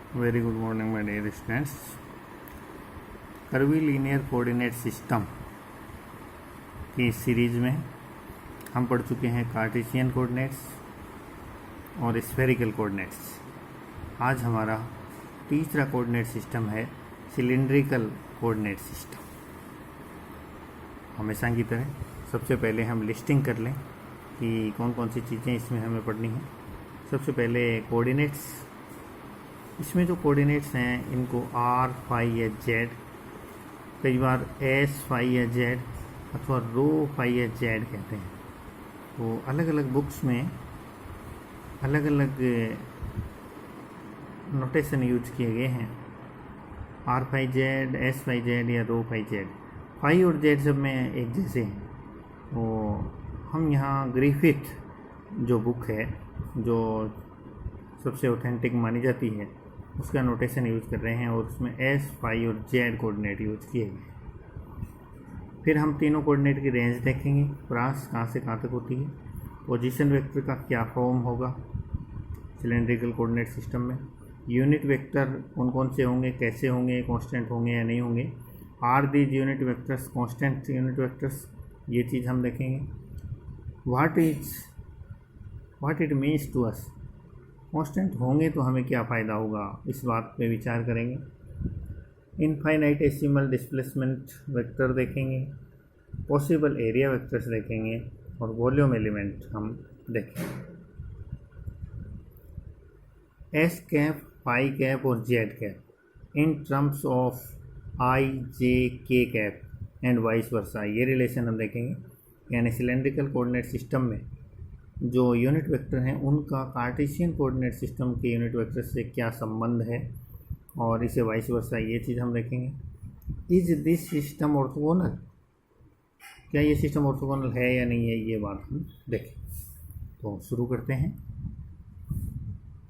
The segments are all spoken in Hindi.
Very good morning my dear students. Curvilinear coordinate system की इस सीरीज में हम पढ़ चुके हैं कार्टेशियन कोऑर्डिनेट्स और स्फेरिकल कोऑर्डिनेट्स। आज हमारा तीसरा कोऑर्डिनेट सिस्टम है सिलिंड्रिकल कोऑर्डिनेट सिस्टम। हमेशा की तरह सबसे पहले हम लिस्टिंग कर लें कि कौन कौन सी चीज़ें इसमें हमें पढ़नी है। सबसे पहले कोऑर्डिनेट्स। इसमें जो कोऑर्डिनेट्स हैं इनको आर, फाई या जेड, कई बार एस, फाई या जेड अथवा रो, फाई या जेड कहते हैं। तो अलग अलग बुक्स में अलग अलग नोटेशन यूज किए गए हैं। R phi Z, S phi Z या रो फाई जेड। फाई और जेड सब में एक जैसे हैं। तो हम यहाँ ग्रिफिथ जो बुक है, जो सबसे ऑथेंटिक मानी जाती है, उसका नोटेशन यूज कर रहे हैं और उसमें एस, फाई और जेड कोऑर्डिनेट यूज किए गए। फिर हम तीनों कोऑर्डिनेट की रेंज देखेंगे, क्रॉस कहाँ से कहाँ तक होती है, पोजीशन वेक्टर का क्या फॉर्म होगा सिलेंड्रिकल कोऑर्डिनेट सिस्टम में, यूनिट वेक्टर कौन कौन से होंगे, कैसे होंगे, कांस्टेंट होंगे या नहीं होंगे, are these unit vectors constant unit vectors, ये चीज़ हम देखेंगे। What it means to us, constant होंगे तो हमें क्या फ़ायदा होगा, इस बात पे विचार करेंगे। इनफाइनाइटेसिमल डिस्प्लेसमेंट वेक्टर देखेंगे, पॉसिबल एरिया वेक्टर्स देखेंगे और वॉल्यूम एलिमेंट हम देखेंगे। एस कैप, फाई कैप और z cap in terms of i, j, k cap and vice versa, ये रिलेशन हम देखेंगे। यानी सिलेंड्रिकल कोऑर्डिनेट सिस्टम में जो यूनिट वेक्टर हैं उनका कार्टेशियन कोऑर्डिनेट सिस्टम के यूनिट वेक्टर से क्या संबंध है और इसे वाइस वर्सा, ये चीज़ हम देखेंगे। इज दिस सिस्टम ऑर्थोगोनल, क्या ये सिस्टम ऑर्थोगोनल है या नहीं है, ये बात हम देखें। तो शुरू करते हैं।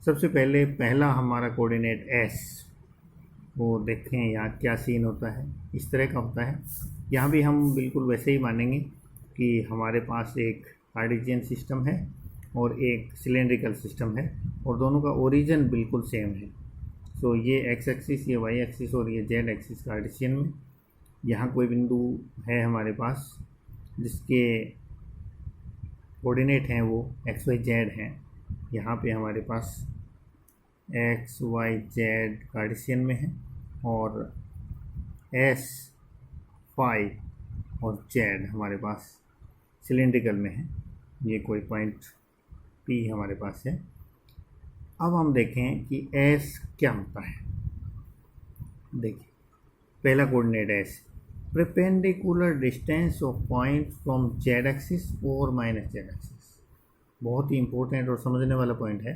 सबसे पहले पहला हमारा कोऑर्डिनेट एस, वो देखें यहाँ क्या सीन होता है। इस तरह का होता है। यहाँ भी हम बिल्कुल वैसे ही मानेंगे कि हमारे पास एक कार्टेशियन सिस्टम है और एक सिलेंड्रिकल सिस्टम है और दोनों का ओरिजिन बिल्कुल सेम है। सो ये एक्स एक्सिस, ये वाई एक्सिस और ये जेड एक्सिस कार्टेशियन में। यहाँ कोई बिंदु है हमारे पास जिसके कोऑर्डिनेट हैं वो एक्स वाई जेड हैं। यहाँ पे हमारे पास एक्स वाई जेड कार्टेशियन में है और एस, फाई और जेड हमारे पास सिलेंड्रिकल में है। ये कोई पॉइंट पी हमारे पास है। अब हम देखें कि एस क्या होता है। देखिए पहला coordinate S, perpendicular distance of point from Z axis और माइनस जेड एक्सिस। बहुत ही इंपॉर्टेंट और समझने वाला पॉइंट है।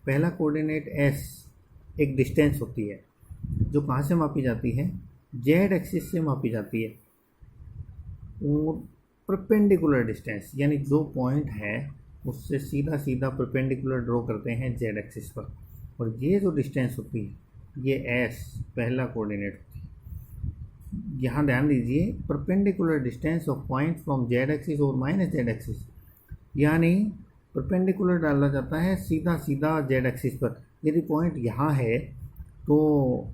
पहला कोऑर्डिनेट एस एक डिस्टेंस होती है जो कहाँ से मापी जाती है, जेड एक्सिस से मापी जाती है। और परपेंडिकुलर डिस्टेंस यानी जो पॉइंट है उससे सीधा सीधा परपेंडिकुलर ड्रॉ करते हैं जेड एक्सिस पर, और ये जो डिस्टेंस होती है ये एस पहला कोऑर्डिनेट होती है। यहाँ ध्यान दीजिए, perpendicular distance of point from Z axis और माइनस जेड एक्सिस, यानी परपेंडिकुलर डाला जाता है सीधा सीधा जेड एक्सिस पर। यदि पॉइंट यहाँ है तो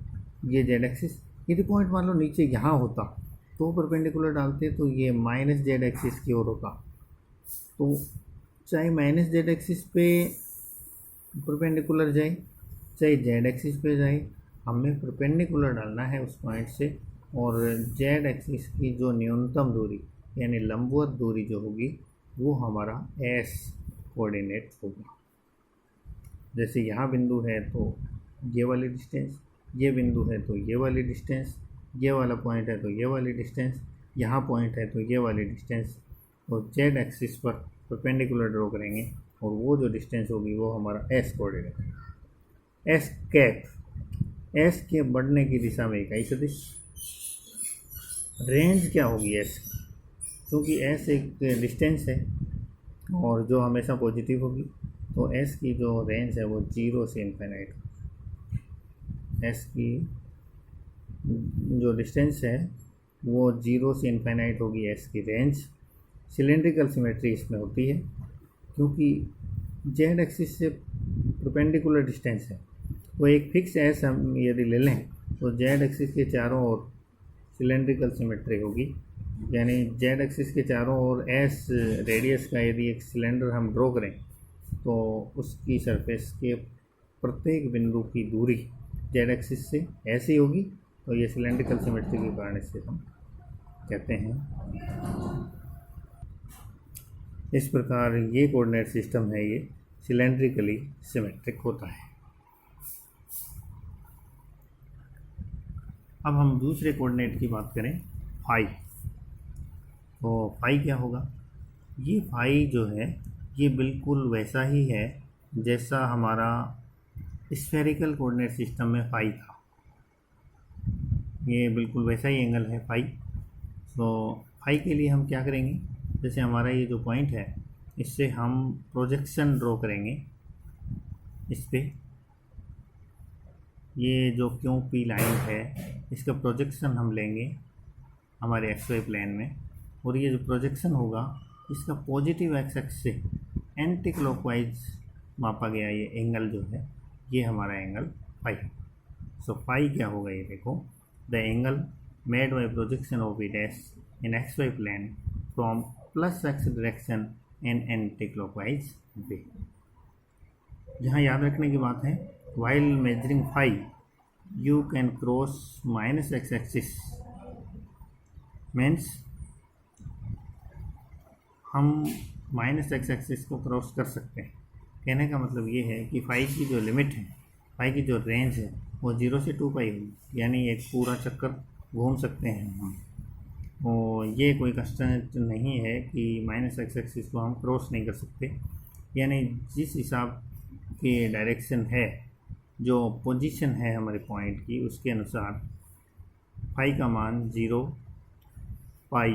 ये जेड एक्सिस, यदि पॉइंट मान लो नीचे यहाँ होता तो परपेंडिकुलर डालते तो ये माइनस जेड एक्सिस की ओर होता। तो चाहे माइनस जेड एक्सिस पे परपेंडिकुलर जाए चाहे जेड एक्सिस पे जाए, हमें परपेंडिकुलर डालना है उस पॉइंट से। और जेड एक्सिस की जो न्यूनतम दूरी यानी लंबवत दूरी जो होगी वो हमारा एस कोऑर्डिनेट होगा। जैसे यहाँ बिंदु है तो ये वाली डिस्टेंस, ये बिंदु है तो ये वाली डिस्टेंस, ये वाला पॉइंट है तो ये वाली डिस्टेंस, यहाँ पॉइंट है तो ये वाली डिस्टेंस, और जेड एक्सिस पर परपेंडिकुलर ड्रॉ करेंगे और वो जो डिस्टेंस होगी वो हमारा एस कोऑर्डिनेट है। एस कैप, एस के बढ़ने की दिशा में इकाई सदिश। रेंज क्या होगी एस, क्योंकि एस एक डिस्टेंस है और जो हमेशा पॉजिटिव होगी, तो एस की जो रेंज है वो 0 से इनफाइनाइट। एस की जो डिस्टेंस है वो 0 से इनफाइनाइट होगी एस की रेंज। सिलेंड्रिकल सिमेट्री इसमें होती है क्योंकि जेड एक्सिस से परपेंडिकुलर डिस्टेंस है तो एक फिक्स एस हम यदि ले लें तो जेड एक्सिस के चारों ओर सिलेंड्रिकल सिमेट्री होगी, यानी जेड एक्सिस के चारों ओर एस रेडियस का यदि एक सिलेंडर हम ड्रॉ करें तो उसकी सरफेस के प्रत्येक बिंदु की दूरी जेड एक्सिस से ऐसी होगी, तो ये सिलेंड्रिकल सिमेट्री के कारण इसे हम कहते हैं। इस प्रकार ये कोऑर्डिनेट सिस्टम है, ये सिलेंड्रिकली सिमेट्रिक होता है। अब हम दूसरे कोऑर्डिनेट की बात करें, फाई। तो फाई क्या होगा? ये फाई जो है ये बिल्कुल वैसा ही है जैसा हमारा स्फेरिकल कोऑर्डिनेट सिस्टम में फाई था। ये बिल्कुल वैसा ही एंगल है फाई। तो फाई के लिए हम क्या करेंगे, जैसे हमारा ये जो पॉइंट है इससे हम प्रोजेक्शन ड्रॉ करेंगे इस पर। ये जो क्यों पी लाइन है इसका प्रोजेक्शन हम लेंगे हमारे एक्स वाई प्लेन में, और ये जो प्रोजेक्शन होगा इसका पॉजिटिव एक्स एक्स से एंटी क्लॉकवाइज मापा गया ये एंगल जो है ये हमारा एंगल फाई। सो फाई क्या होगा, ये देखो, the angle made by projection of it dash in x y plane from plus x direction in anti clockwise way. यहाँ याद रखने की बात है, while measuring phi you can cross minus x axis, means हम माइनस एक्स एक्सिस को क्रॉस कर सकते हैं। कहने का मतलब ये है कि फाई की जो लिमिट है, फाई की जो रेंज है वो 0 से 2 पाई होगी, यानी एक पूरा चक्कर घूम सकते हैं हम। और ये कोई कंस्ट्रेंट नहीं है कि माइनस एक्स एक्सिस को हम क्रॉस नहीं कर सकते, यानी जिस हिसाब की डायरेक्शन है, जो पोजीशन है हमारे पॉइंट की, उसके अनुसार फाई का मान 0, पाई,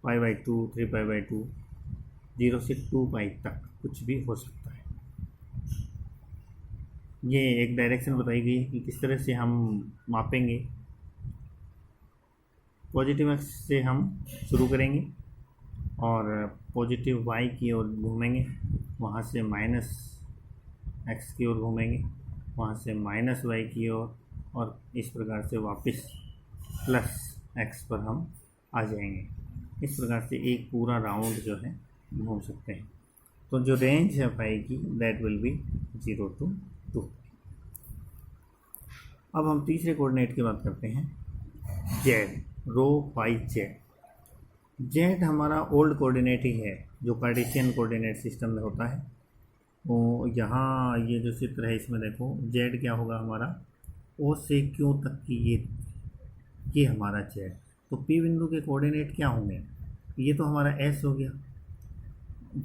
पाई बाई 2, 3 पाई बाई 2, 0 से 2 पाई तक कुछ भी हो सकता है। ये एक डायरेक्शन बताई गई कि किस तरह से हम मापेंगे। पॉजिटिव एक्स से हम शुरू करेंगे और पॉजिटिव वाई की ओर घूमेंगे, वहाँ से माइनस एक्स की ओर घूमेंगे, वहाँ से माइनस वाई की ओर, और इस प्रकार से वापस प्लस एक्स पर हम आ जाएंगे। इस प्रकार से एक पूरा राउंड जो है घूम सकते हैं। तो जो रेंज है फाई की दैट विल बी 0 to 2। अब हम तीसरे कोऑर्डिनेट की बात करते हैं, जेड, रो फाई जेड। जेड हमारा ओल्ड कोऑर्डिनेट ही है जो कार्टेशियन कोऑर्डिनेट सिस्टम में होता है। तो यहाँ ये जो चित्र है इसमें देखो, जेड क्या होगा हमारा, ओ से क्यू तक की ये हमारा जेड। तो पी बिंदु के कोऑर्डिनेट क्या होंगे, ये तो हमारा एस हो गया।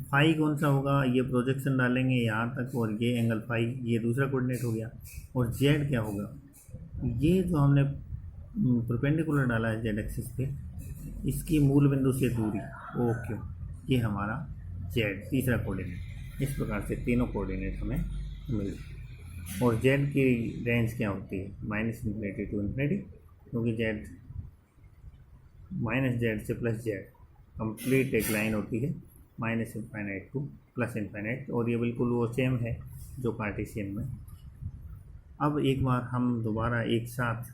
फाई कौन सा होगा, ये प्रोजेक्शन डालेंगे यहाँ तक, और ये एंगल फाई, ये दूसरा कोऑर्डिनेट हो गया। और जेड क्या होगा, ये जो हमने परपेंडिकुलर डाला है जेड एक्सिस पे, इसकी मूल बिंदु से दूरी ओ क्यू, ये हमारा जेड तीसरा कोऑर्डिनेट। इस प्रकार से तीनों कोऑर्डिनेट हमें मिल गए। और जेड की रेंज क्या होती है, माइनस इन्फिनिटी टू इन्फिनिटी, क्योंकि जेड माइनस जेड से प्लस जेड कंप्लीट एक लाइन होती है, minus infinite two plus infinite, और ये बिल्कुल वो सेम है जो कार्टेशियन में। अब एक बार हम दोबारा एक साथ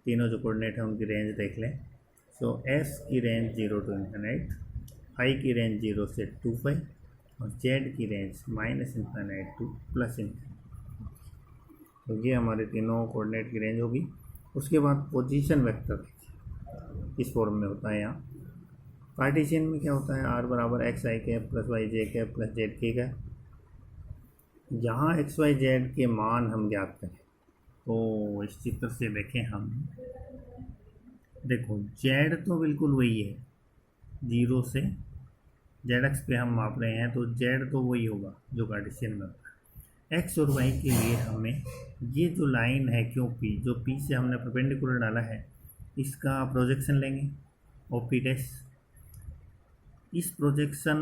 तीनों जो कोऑर्डिनेट हैं उनकी रेंज देख लें। सो एस की रेंज 0 टू इन्फिनाइट, फाई की रेंज 0 से 2 पाई, और जेड की range minus infinite two plus infinite. तो ये हमारे तीनों कोऑर्डिनेट की रेंज होगी। उसके बाद पोजीशन वेक्टर इस फॉर्म में होता है। यहाँ कार्टेशियन में क्या होता है, आर बराबर x I cap plus Y J cap plus z के का। यहाँ एक्स वाई जेड के मान हम ज्ञात करें, तो इस चित्र से देखें हम, देखो जेड तो बिल्कुल वही है, 0 से जेड एक्स पे हम माप रहे हैं, तो जेड तो वही होगा जो कार्टेशियन में होता है। एक्स और वाई के लिए हमें ये जो लाइन है क्यों पी, जो पी से हमने परपेंडिकुलर डाला है, इसका प्रोजेक्शन लेंगे और पी डैश। इस प्रोजेक्शन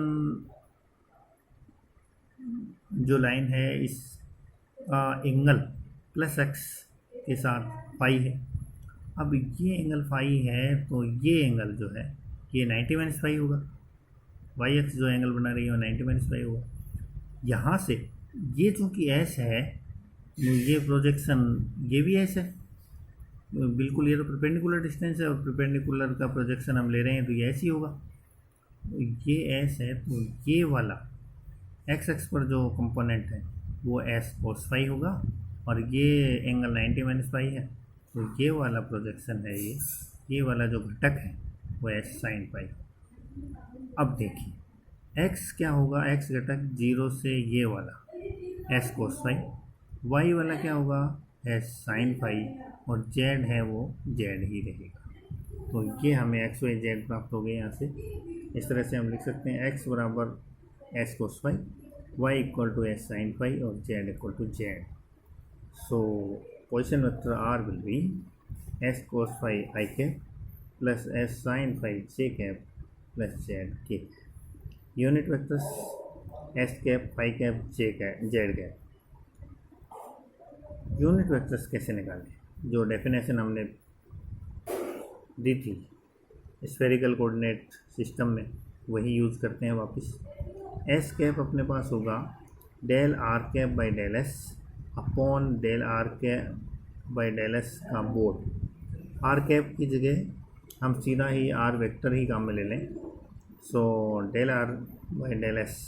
जो लाइन है इसका एंगल प्लस एक्स के साथ फाई है। अब ये एंगल फाई है, तो ये एंगल जो है ये 90 माइनस फाई होगा। वाई एक्स जो एंगल बना रही है वो 90 माइनस फाई होगा। यहाँ से ये चूँकि एस है, ये प्रोजेक्शन ये भी एस है, बिल्कुल ये तो परपेंडिकुलर डिस्टेंस है और परपेंडिकुलर का प्रोजेक्शन हम ले रहे हैं तो ये ऐसे ही होगा। तो ये एस है तो ये वाला एक्स एक्स पर जो कंपोनेंट है वो एस कोस फाई होगा और ये एंगल 90 माइनस फाई है तो ये वाला प्रोजेक्शन है, ये वाला जो घटक है वो एस साइन फाई। अब देखिए एक्स क्या होगा, एक्स घटक 0 से ये वाला एस कोस फाई, वाई वाला क्या होगा एस साइन फाई और जेड है वो जेड ही रहेगा। तो ये हमें एक्स वाई जेड प्राप्त हो गए यहाँ से। इस तरह से हम लिख सकते हैं एक्स बराबर s cos phi, y equal to s sine phi और z equal to z. So position vector r will be s cos phi I cap plus s sine phi J cap plus z k. Unit vectors s cap phi cap j cap Z cap. Unit vectors कैसे निकालें, जो डेफिनेशन हमने दी थी स्फेरिकल कोऑर्डिनेट सिस्टम में वही यूज़ करते हैं वापस। एस कैप अपने पास होगा del R cap by del S upon del R cap by del S का मोड। आर कैप की जगह हम सीधा ही आर वेक्टर ही काम में ले लें, so del are by del S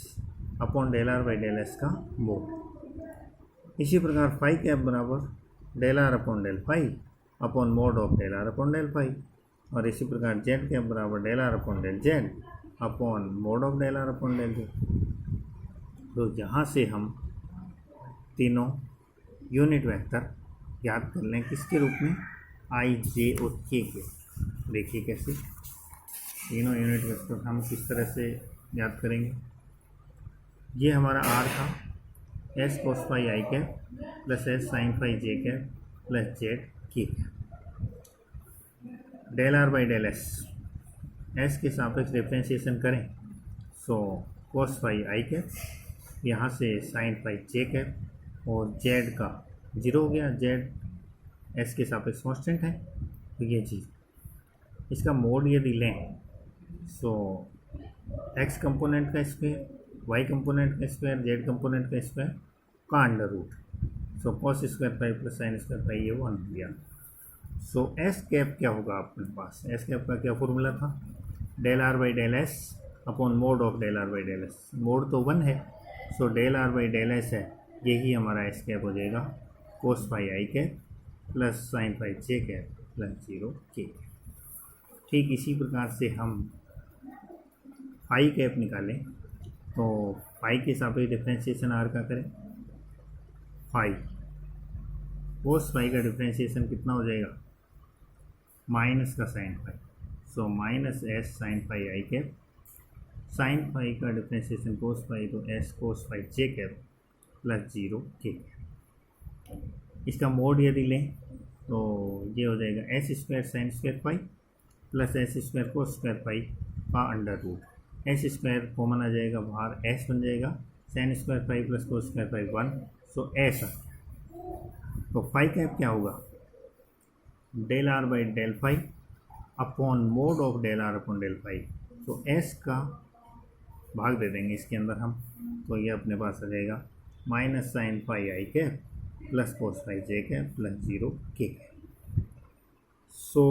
upon del are by del S का मोड। इसी प्रकार फाई कैप बराबर del are upon del phi upon mod of del are upon del phi, और इसी प्रकार जेड कैप बराबर del are upon del Z upon mod of del are upon del Z. तो यहाँ से हम तीनों यूनिट वेक्टर याद कर लें किसके रूप में, आई जे और के के। देखिए कैसे तीनों यूनिट वेक्टर हम किस तरह से याद करेंगे। ये हमारा आर था एस कोस फाई आई cap plus s sine phi जे कैप प्लस जेड के cap. Del are by del s के सापेक्ष डिफ्रेंशिएशन करें, सो कोस फाई आई कैप, यहाँ से साइन फाई जे कैप और जेड का 0 हो गया, जेड एस के सापेक्ष कांस्टेंट है तो ये चीज़। इसका मोड यदि लें सो एक्स कंपोनेंट का स्क्वायर, वाई कंपोनेंट का स्क्वायर, जेड कंपोनेंट का स्क्वायर का under root, so cos square phi plus sine square phi ये 1 हो गया। सो एस कैप क्या होगा अपने पास, एस कैप का क्या फॉर्मूला था, del are by del S upon mod of del are by del S. Mod तो 1 है, so del are by del S है, यही हमारा एस कैप हो जाएगा कोस फाई आई कैप प्लस साइन फाई जे कैप प्लस 0 के। ठीक इसी प्रकार से हम फाई कैप निकालें तो फाई के सापेक्ष डिफ्रेंशिएशन आर का करें, फाई कोस फाई का डिफ्रेंशिएशन कितना हो जाएगा माइनस का sine phi, so minus s sine phi आई कैप, साइन फाई का डिफ्रेंशिएशन कोस फाई तो एस कोस फाई जे कैप प्लस 0 के। इसका मोड यदि लें तो ये हो जाएगा s square sine square phi plus s square cos square phi का under root. S square common आ जाएगा बाहर, एस बन जाएगा sine square phi plus cos square phi 1, so s आ गया। तो फाई कैप क्या होगा del are by del phi upon mod of del are upon del phi, तो एस का भाग दे देंगे इसके अंदर हम, तो ये अपने पास आ जाएगा माइनस साइन फाई आई कैप प्लस कोस फाई जे cap plus 0 K cap. So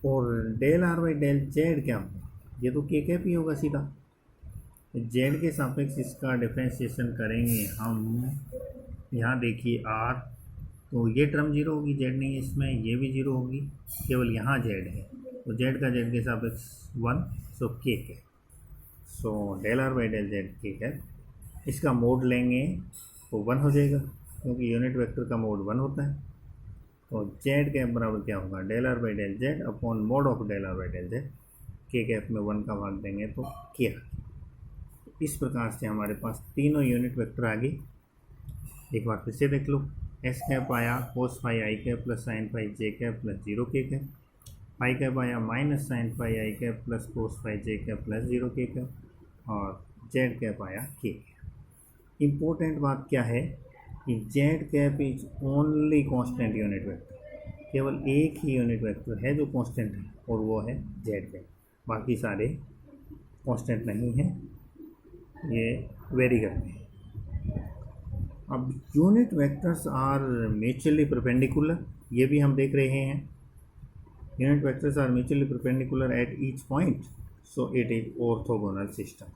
और del are by del Z क्या होगा, ये तो के कैप ही होगा सीधा। जेड के सापेक्ष इसका डिफ्रेंशिएशन करेंगे हम, यहाँ देखिए आर, तो ये टर्म 0 होगी, जेड नहीं है इसमें, ये भी 0 होगी, केवल यहाँ जेड है, तो जेड का जेड के सापेक्ष 1, so K cap, so del are by del Z के कैप। इसका मोड लेंगे तो 1 हो जाएगा क्योंकि यूनिट वेक्टर का मोड 1 होता है। तो जेड कैप बराबर क्या होगा del are by del Z upon mod of del are by del Z, के कैप में 1 का भाग देंगे तो के। इस प्रकार से हमारे पास तीनों यूनिट वेक्टर आ गए। एक बार फिर से देख लो, एस कैप आया कोस फाई आई कैप प्लस साइन फाई जे cap plus 0 K cap, phi cap आया माइनस साइन फाई आई कैप प्लस कोस फाई जे कैप प्लस 0 के कैप, और जेड कैप आया के कैप। इम्पोर्टेंट बात क्या है कि Z cap is only constant unit vector, केवल एक ही यूनिट वेक्टर है जो कांस्टेंट है और वो है जेड कैप, बाकी सारे कांस्टेंट नहीं हैं, ये वेरी करते हैं। अब unit vectors are mutually perpendicular, ये भी हम देख रहे हैं। Unit vectors are mutually perpendicular at each point, so it is orthogonal system.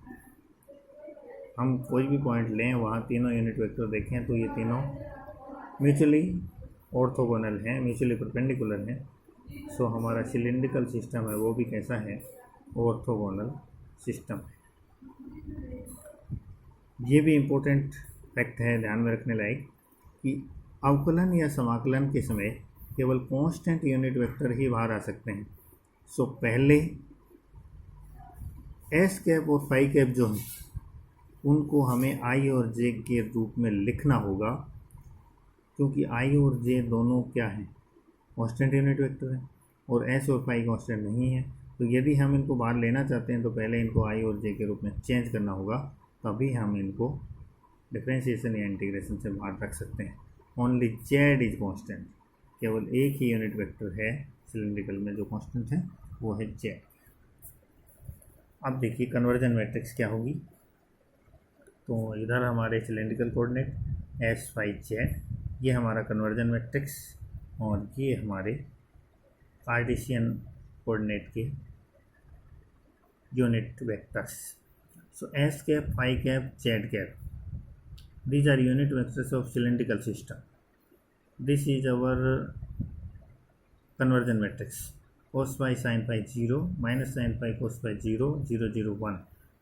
हम कोई भी पॉइंट लें, वहाँ तीनों यूनिट वेक्टर देखें तो ये तीनों म्यूचुअली ऑर्थोगोनल हैं, म्यूचुअली परपेंडिकुलर हैं। सो हमारा सिलेंड्रिकल सिस्टम है वो भी कैसा है, ऑर्थोगोनल सिस्टम। ये भी इम्पोर्टेंट फैक्ट है ध्यान में रखने लायक कि अवकलन या समाकलन के समय केवल कांस्टेंट यूनिट वेक्टर ही बाहर आ सकते हैं। सो पहले एस कैप और फाई कैप जो हैं उनको हमें आई और जे के रूप में लिखना होगा, क्योंकि आई और जे दोनों क्या हैं, कांस्टेंट यूनिट वेक्टर हैं, और एस और फाई कांस्टेंट नहीं है। तो यदि हम इनको बाहर लेना चाहते हैं तो पहले इनको आई और जे के रूप में चेंज करना होगा, तभी हम इनको डिफरेंशिएशन या इंटीग्रेशन से बाहर रख सकते हैं। ओनली जेड इज कांस्टेंट, केवल एक ही यूनिट वेक्टर है सिलेंड्रिकल में जो कांस्टेंट है, वो है जेड। अब देखिए कन्वर्जन मैट्रिक्स क्या होगी। तो इधर हमारे cylindrical coordinate S phi Z, ये हमारा कन्वर्जन मैट्रिक्स, और ये हमारे कार्टेशियन कोऑर्डिनेट के unit vectors. So S cap, phi cap, Z cap, these are unit vectors of cylindrical system. This is our conversion matrix. Cos phi sin phi 0, minus sin phi cos phi 0, 0 0 1,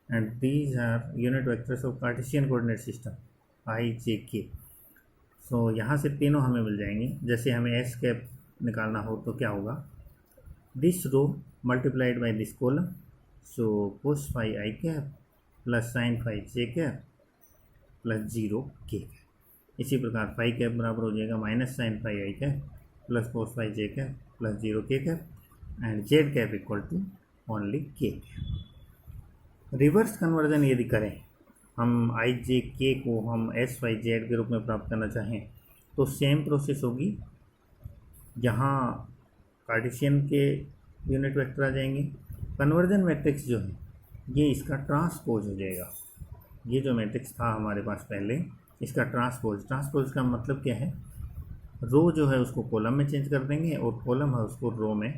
and these are unit vectors of Cartesian coordinate system I j k. So यहाँ से तीनों हमें मिल जाएंगे। जैसे हमें एस कैप निकालना हो तो क्या होगा, this row multiplied by this column, so cos phi i cap plus sin phi j cap plus 0 K. इसी प्रकार फाई कैप बराबर हो जाएगा minus sine phi I cap plus cos phi J cap plus 0 K cap, and Z cap equal to only K cap. Reverse conversion यदि करें, हम आई जे के को हम एस फाई जेड के रूप में प्राप्त करना चाहें तो सेम प्रोसेस होगी। यहाँ कार्टेशियन के यूनिट वेक्टर आ जाएंगे। कन्वर्जन मैट्रिक्स जो है ये इसका ट्रांसपोज हो जाएगा। ये जो मैट्रिक्स था हमारे पास पहले, इसका ट्रांसपोज का मतलब क्या है, रो जो है उसको कॉलम में चेंज कर देंगे और कॉलम है उसको रो में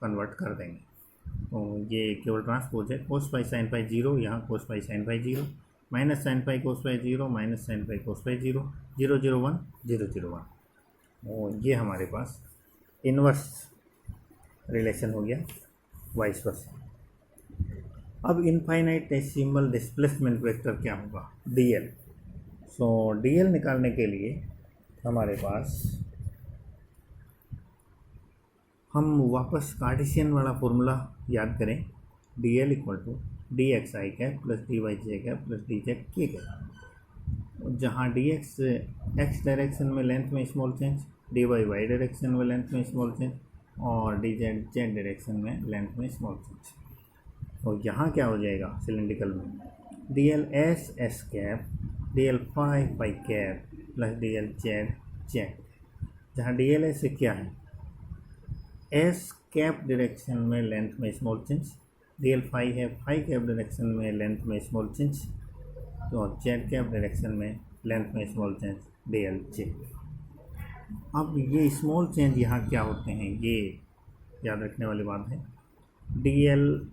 कन्वर्ट कर देंगे। तो ये केवल ट्रांसपोज है। कोस फाई साइन फाई 0, यहाँ cos phi sine phi 0, minus sine phi cos phi 0, minus sine phi cos phi 0, 0 0 1, 0 0 1। और ये हमारे पास इन्वर्स रिलेशन हो गया, वाइस वर्सा। अब इनफाइनाइटेसिमल डिस्प्लेसमेंट वेक्टर क्या होगा, डीएल। सो डीएल निकालने के लिए हमारे पास हम वापस कार्टेशियन वाला फॉर्मूला याद करें, DL equal to D X I cap plus D Y J cap plus D Z के कैप। जहाँ डी एक्स एक्स डायरेक्शन में लेंथ में small change, D Y Y direction में लेंथ में स्मॉल चेंज, और डी जेड जेड डायरेक्शन में लेंथ में स्मॉल चेंज। और यहाँ क्या हो जाएगा सिलेंड्रिकल में, D L S S cap, D L phi phi cap plus D L Z Z. जहाँ डी एल एस क्या है, एस कैप डायरेक्शन में लेंथ में small change, D L phi है फाई कैप डायरेक्शन में लेंथ में स्मॉल चेंज, तो जेड कैप डायरेक्शन में लेंथ में small change D L Z. अब ये स्मॉल चेंज यहाँ क्या होते हैं, ये याद रखने वाली बात है। डी एल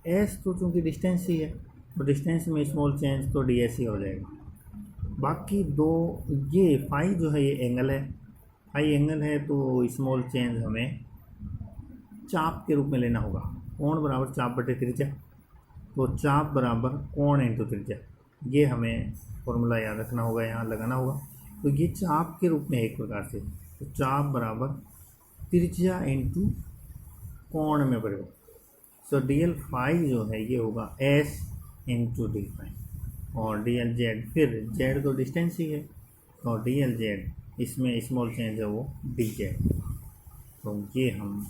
एस तो चूँकि डिस्टेंस ही है, तो डिस्टेंस में स्मॉल चेंज तो डी एस ही हो जाएगा। बाकी दो, ये फाई जो है ये एंगल है, फाई एंगल है तो स्मॉल चेंज हमें चाप के रूप में लेना होगा। कोण बराबर चाप बटे त्रिज्या, तो चाप बराबर कोण इंटू त्रिज्या, ये हमें फॉर्मूला याद रखना होगा, यहाँ लगाना होगा। तो ये चाप के रूप में एक प्रकार से, तो चाप बराबर त्रिज्या इंटू कोण में परिवर्तन। सो डी एल फाई जो है ये होगा एस इंटू डी फाई, और डी एल जेड, फिर जेड तो डिस्टेंस ही है, और डी एल जेड इसमें स्मॉल चेंज है वो डी जेड। तो ये हम,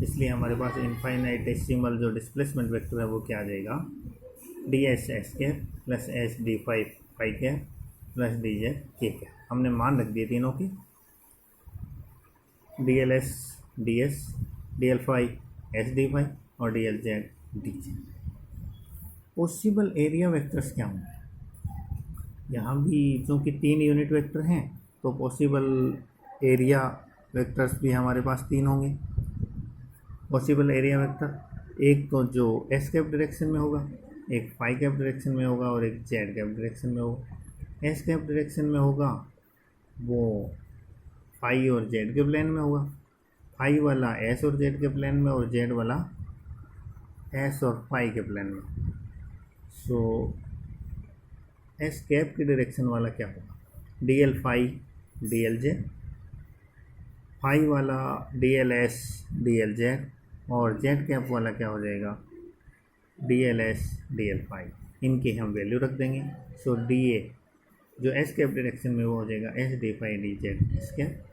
इसलिए हमारे पास इनफाइनाइटेसिमल जो डिस्प्लेसमेंट वेक्टर है वो क्या आ जाएगा, D S S cap plus S D phi phi cap plus D Z के कैप। हमने मान रख दिए तीनों की, D L S D S, d L phi s D phi और D L z d z. Possible area vectors क्या होंगे, यहाँ भी चूँकि 3 यूनिट वेक्टर हैं तो पॉसिबल एरिया वेक्टर्स भी हमारे पास 3 होंगे। पॉसिबल एरिया वेक्टर एक तो जो एस कैप डायरेक्शन में होगा, एक फाई कैप डायरेक्शन में होगा और एक जेड कैप डायरेक्शन में होगा। एस कैप डायरेक्शन में होगा वो फाई और जेड के प्लेन में होगा, फाई वाला एस और जेड के प्लेन में और जेड वाला एस और फाई के प्लेन में। सो एस कैप की डायरेक्शन वाला क्या होगा, d L phi d L z, phi वाला d L S d L z और जेड कैप वाला क्या हो जाएगा, d L S d L phi. इनकी हम वैल्यू रख देंगे। सो डी ए जो एस कैप डायरेक्शन में वो हो जाएगा S D phi D Z S cap.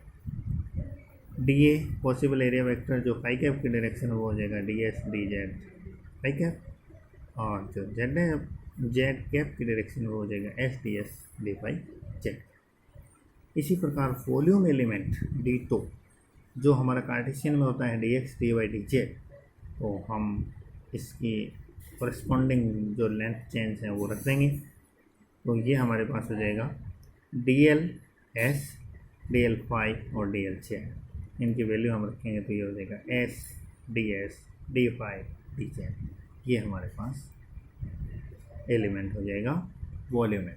D A possible area vector जो फाई कैप की डायरेक्शन में वो हो जाएगा D S D Z phi cap. और जो जेड कैप की डायरेक्शन में वो हो जाएगा S D S D phi z. इसी प्रकार वॉल्यूम एलिमेंट डी टू जो हमारा कार्टेशियन में होता है d x d y d Z, तो हम इसकी करस्पॉन्डिंग जो लेंथ चेंज है वो रख देंगे। तो ये हमारे पास हो जाएगा d L S d L phi और डी एल जेड। इनकी वैल्यू हम रखेंगे तो ये हो जाएगा S D phi D z. ये हमारे पास एलिमेंट हो जाएगा वॉल्यूम में।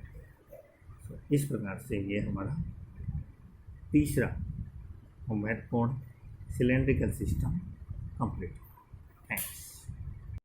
तो इस प्रकार से ये हमारा तीसरा महत्वपूर्ण सिलेंड्रिकल सिस्टम कंप्लीट।